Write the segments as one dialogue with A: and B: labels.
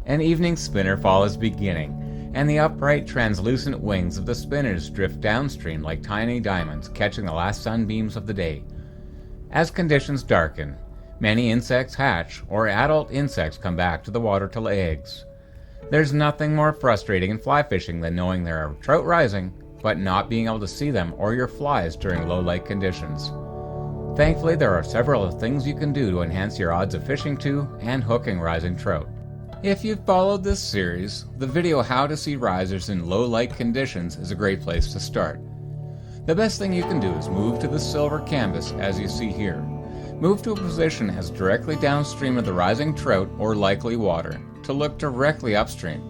A: An evening spinner fall is beginning, and the upright, translucent wings of the spinners drift downstream like tiny diamonds catching the last sunbeams of the day. As conditions darken, many insects hatch, or adult insects come back to the water to lay eggs. There's nothing more frustrating in fly fishing than knowing there are trout rising, but not being able to see them or your flies during low light conditions. Thankfully, there are several things you can do to enhance your odds of fishing to and hooking rising trout. If you've followed this series, the video How to See Risers in Low Light Conditions is a great place to start. The best thing you can do is move to the silver canvas as you see here. Move to a position as directly downstream of the rising trout or likely water to look directly upstream.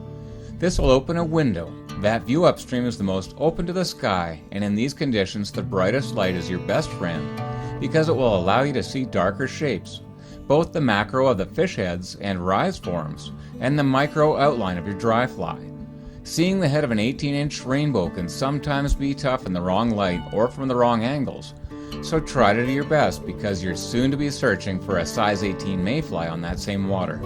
A: This will open a window. That view upstream is the most open to the sky, and in these conditions the brightest light is your best friend because it will allow you to see darker shapes, both the macro of the fish heads and rise forms, and the micro outline of your dry fly. Seeing the head of an 18-inch rainbow can sometimes be tough in the wrong light or from the wrong angles, so try to do your best because you're soon to be searching for a size 18 mayfly on that same water.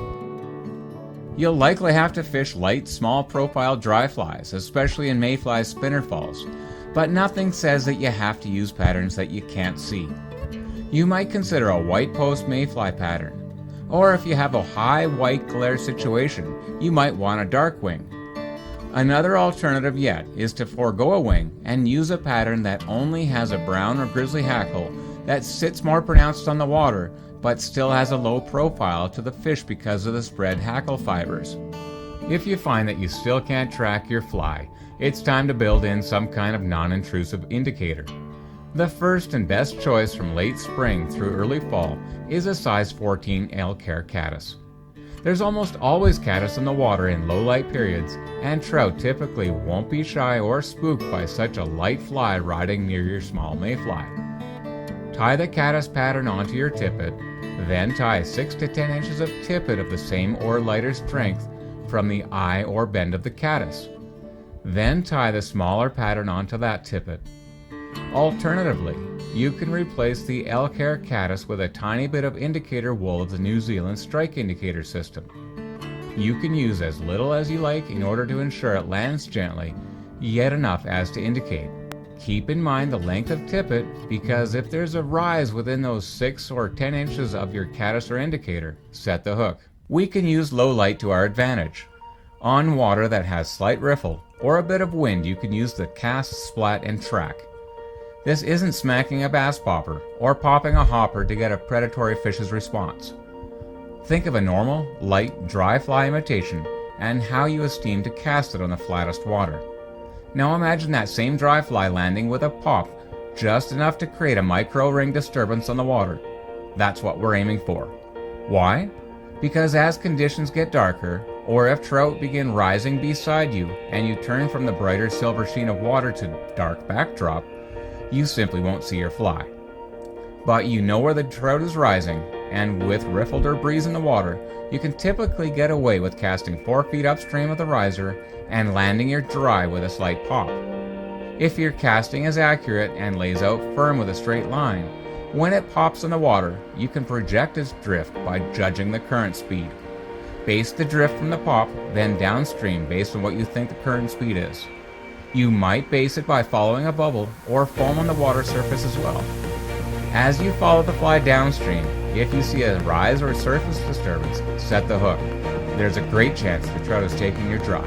A: You'll likely have to fish light, small profile dry flies, especially in mayfly spinner falls, but nothing says that you have to use patterns that you can't see. You might consider a white post mayfly pattern, or if you have a high white glare situation, you might want a dark wing. Another alternative yet is to forego a wing and use a pattern that only has a brown or grizzly hackle that sits more pronounced on the water but still has a low profile to the fish because of the spread hackle fibers. If you find that you still can't track your fly, it's time to build in some kind of non-intrusive indicator. The first and best choice from late spring through early fall is a size 14 L-Care caddis. There's almost always caddis in the water in low light periods, and trout typically won't be shy or spooked by such a light fly riding near your small mayfly. Tie the caddis pattern onto your tippet, then tie 6 to 10 inches of tippet of the same or lighter strength from the eye or bend of the caddis. Then tie the smaller pattern onto that tippet. Alternatively, you can replace the L-Care caddis with a tiny bit of indicator wool of the New Zealand strike indicator system. You can use as little as you like in order to ensure it lands gently, yet enough as to indicate. Keep in mind the length of tippet because if there's a rise within those 6 or 10 inches of your caddis or indicator, set the hook. We can use low light to our advantage. On water that has slight riffle or a bit of wind, you can use the cast, splat, and track. This isn't smacking a bass popper or popping a hopper to get a predatory fish's response. Think of a normal, light, dry fly imitation and how you esteem to cast it on the flattest water. Now imagine that same dry fly landing with a pop, just enough to create a micro ring disturbance on the water. That's what we're aiming for. Why? Because as conditions get darker, or if trout begin rising beside you and you turn from the brighter silver sheen of water to dark backdrop, you simply won't see your fly. But you know where the trout is rising, and with riffled or breeze in the water, you can typically get away with casting 4 feet upstream of the riser and landing your dry with a slight pop. If your casting is accurate and lays out firm with a straight line, when it pops in the water, you can project its drift by judging the current speed. Base the drift from the pop, then downstream based on what you think the current speed is. You might base it by following a bubble or foam on the water surface as well. As you follow the fly downstream, if you see a rise or surface disturbance, set the hook. There's a great chance the trout is taking your dry.